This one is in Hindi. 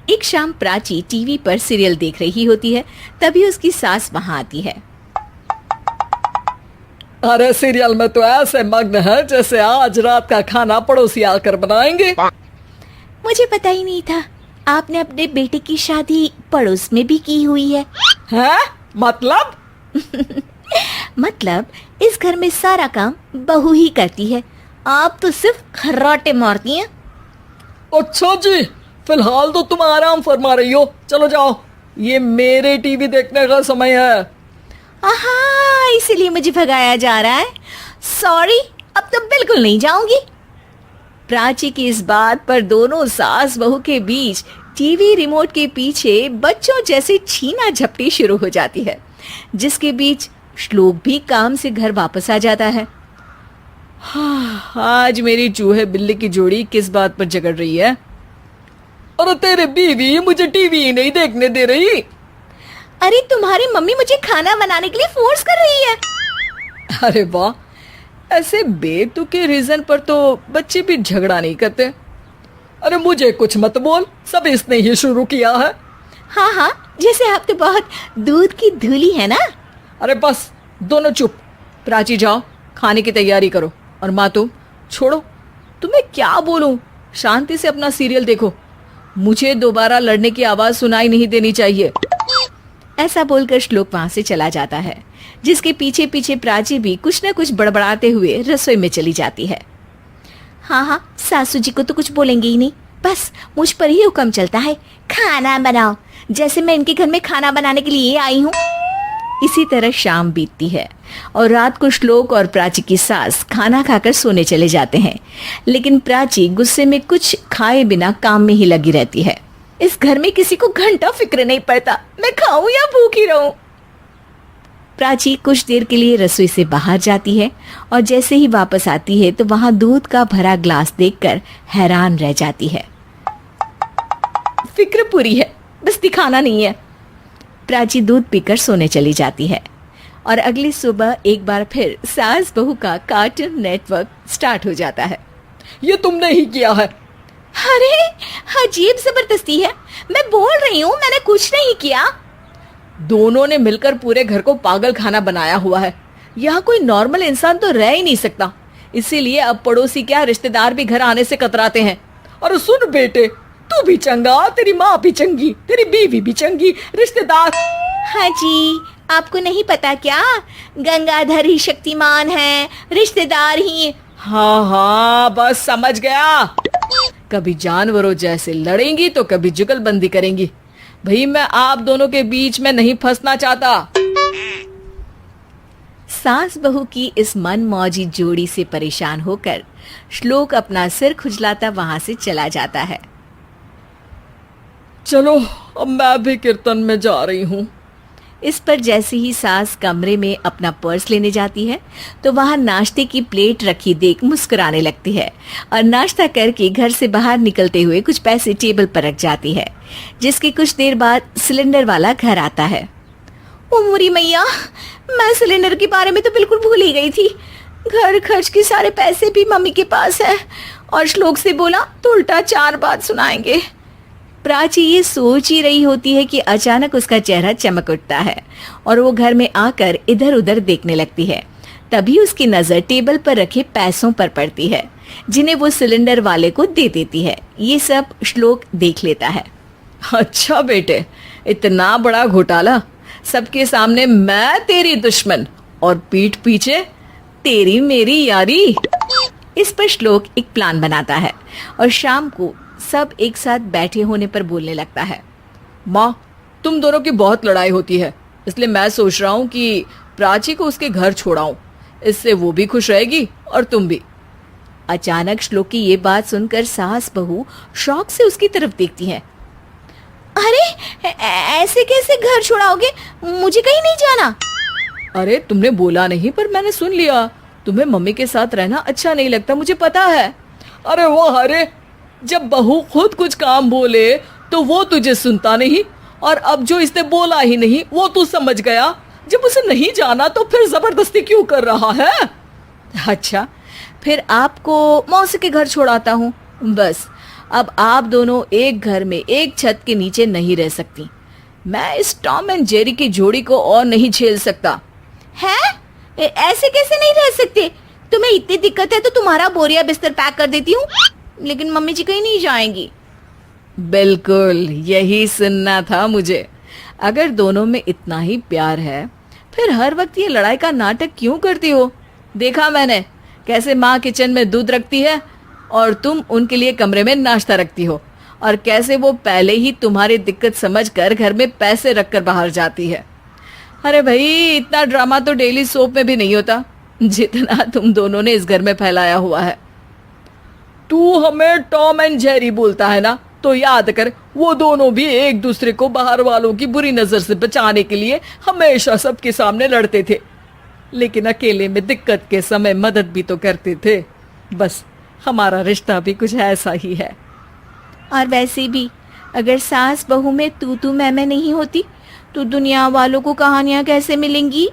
एक शाम प्राची टीवी पर सीरियल देख रही होती है। तभी उसकी सास वहां आती है। अरे सीरियल में तो ऐसे मग्न है जैसे आज रात का खाना पड़ोसी आकर बनाएंगे। मुझे पता ही नहीं था आपने अपने बेटे की शादी पड़ोस में भी की हुई है। हैं? मतलब? मतलब इस घर में सारा काम बहू ही करती है, आप तो सिर्फ खर्राटे मारती हैं। अच्छा जी, फिलहाल तो तुम आराम फरमा रही हो, चलो जाओ, ये मेरे टीवी देखने का समय है। आहा, इसीलिए मुझे भगाया जा रहा है। सॉरी, अब तो बिल्कुल नहीं जाऊंगी। प्राची की इस बात पर दोनों सास बहू के बीच टीवी रिमोट के पीछे बच्चों जैसे छीना झपटी शुरू हो जाती है, जिसके बीच श्लोक भी काम से घर वापस आ जाता है। हाँ, आज मेरी चूहे बिल्ली की जोड़ी किस बात पर झगड़ रही है? अरे तेरे बीवी मुझे टीवी ही नहीं देखने दे रही। अरे तुम्हारी मम्मी मुझे खाना बनाने के लिए फोर्स कर रही है। अरे वाह, ऐसे बेतुके रीजन पर तो बच्चे भी झगड़ा नहीं करते। अरे मुझे कुछ मत बोल, सब इसने ही शुरू किया है। हाँ हाँ, जैसे आप तो बहुत दूध की धूली है ना। अरे बस, दोनों चुप। प्राची जाओ, खाने की तैयारी करो। और माँ तुम छोड़ो, तुम्हें क्या बोलूं, शांति से अपना सीरियल देखो, मुझे दोबारा लड़ने की आवाज सुनाई नहीं देनी चाहिए। ऐसा बोलकर श्लोक वहां से चला जाता है, जिसके पीछे पीछे प्राची भी कुछ न कुछ बड़बड़ाते हुए रसोई में चली जाती है। हाँ हाँ, सासू जी को तो कुछ बोलेंगे ही नहीं, बस मुझ पर ही हुक्म चलता है, खाना बनाओ, जैसे मैं इनके घर में खाना बनाने के लिए आई हूँ। इसी तरह शाम बीतती है और रात को श्लोक और प्राची की सास खाना खाकर सोने चले जाते हैं, लेकिन प्राची गुस्से में कुछ खाए बिना काम में ही लगी रहती है। इस घर में किसी को घंटा फिक्र नहीं पड़ता, मैं खाऊं या भूखी रहूं। प्राची कुछ देर के लिए रसोई से बाहर जाती है और जैसे ही वापस आती है तो वहां दूध का भरा ग्लास देखकर हैरान रह जाती है। फिक्र पूरी है, बस दिखाना नहीं है। प्राची दूध पीकर सोने चली जाती है और अगली सुबह एक बार फिर सास बहू का कार्टून नेटवर्क स्टार्ट हो जाता है। ये तुमने ही किया है। अरे अजीब जबरदस्ती है, मैं बोल रही हूँ मैंने कुछ नहीं किया। दोनों ने मिलकर पूरे घर को पागल खाना बनाया हुआ है। यहाँ कोई नॉर्मल इंसान तो रह ही नहीं सकता, इसीलिए अब पड़ोसी क्या रिश्तेदार भी घर आने से कतराते हैं। और सुन बेटे, तू भी चंगा, तेरी माँ भी चंगी, तेरी बीवी भी चंगी, रिश्तेदार। हाँ जी, आपको नहीं पता क्या, गंगाधर ही शक्तिमान है, रिश्तेदार ही। हाँ हाँ, बस समझ गया। कभी जानवरों जैसे लड़ेंगी तो कभी जुगलबंदी करेंगी। भाई मैं आप दोनों के बीच में नहीं फंसना चाहता। सास बहू की इस मनमौजी जोड़ी से परेशान होकर श्लोक अपना सिर खुजलाता वहां से चला जाता है। चलो अब मैं भी कीर्तन में जा रही हूँ। इस पर जैसे ही सास कमरे में अपना पर्स लेने जाती है तो वहां नाश्ते की प्लेट रखी देख मुस्कुराने लगती है और नाश्ता करके घर से बाहर निकलते हुए कुछ पैसे टेबल पर रख जाती है, जिसके कुछ देर बाद सिलेंडर वाला घर आता है। ओ मोरी मैया, मैं सिलेंडर के बारे में तो बिल्कुल भूल ही गई थी। घर खर्च के सारे पैसे भी मम्मी के पास है और श्लोक से बोला तो उल्टा 4 बात सुनाएंगे। प्राची ये सोच ही रही होती है कि अचानक उसका चेहरा चमक उठता है और वो घर में आकर इधर उधर देखने लगती है। तभी उसकी नजर टेबल पर रखे पैसों पर पड़ती है, जिन्हें वो सिलेंडर वाले को दे देती है। ये सब श्लोक देख लेता है। अच्छा बेटे, इतना बड़ा घोटाला, सबके सामने मैं तेरी दुश्मन और पीठ पीछे तेरी मेरी यारी। इस पर श्लोक एक प्लान बनाता है और शाम को सब एक साथ बैठे होने पर बोलने लगता है। माँ, तुम दोनों की बहुत लड़ाई होती है, इसलिए मैं सोच रहा हूँ कि प्राची को उसके घर छोड़ाऊं, इससे वो भी खुश रहेगी और तुम भी। अचानक श्लोक की ये बात सुनकर सास बहू शौक से उसकी तरफ देखती हैं। अरे ऐसे कैसे घर छोड़ाओगे, मुझे कहीं नहीं जाना। अरे तुमने बोला नहीं पर मैंने सुन लिया, तुम्हें मम्मी के साथ रहना अच्छा नहीं लगता, मुझे पता है। अरे वाह, अरे जब बहू खुद कुछ काम बोले तो वो तुझे सुनता नहीं, और अब जो इसने बोला ही नहीं वो तू समझ गया। जब उसे नहीं जाना तो फिर जबरदस्ती क्यों कर रहा है? अच्छा, फिर आपको मौसी के घर छोड़ाता हूँ, बस अब आप दोनों एक घर में एक छत के नीचे नहीं रह सकती। मैं इस टॉम एंड जेरी की जोड़ी को और नहीं झेल सकता। है? ऐसे कैसे नहीं रह सकते? तुम्हें इतनी दिक्कत है तो तुम्हारा बोरिया बिस्तर पैक कर देती हूँ, लेकिन मम्मी जी कहीं नहीं जाएंगी। बिल्कुल यही सुनना था मुझे। अगर दोनों में इतना ही प्यार है फिर हर वक्त ये लड़ाई का नाटक क्यों करती हो? देखा मैंने कैसे माँ किचन में दूध रखती है और तुम उनके लिए कमरे में नाश्ता रखती हो, और कैसे वो पहले ही तुम्हारी दिक्कत समझकर घर में पैसे रखकर बाहर जाती है। अरे भाई, इतना ड्रामा तो डेली सोप में भी नहीं होता जितना तुम दोनों ने इस घर में फैलाया हुआ है। तू हमें टॉम एंड जेरी बोलता है ना, तो याद कर वो दोनों भी एक दूसरे को बाहर वालों की बुरी नजर से बचाने के लिए हमेशा सबके सामने लड़ते थे, लेकिन अकेले में दिक्कत के समय मदद भी तो करते थे। बस हमारा रिश्ता भी कुछ ऐसा ही है। और वैसे भी अगर सास बहू में तू मैं नहीं होती तो दुनिया वालों को कहानियां कैसे मिलेंगी?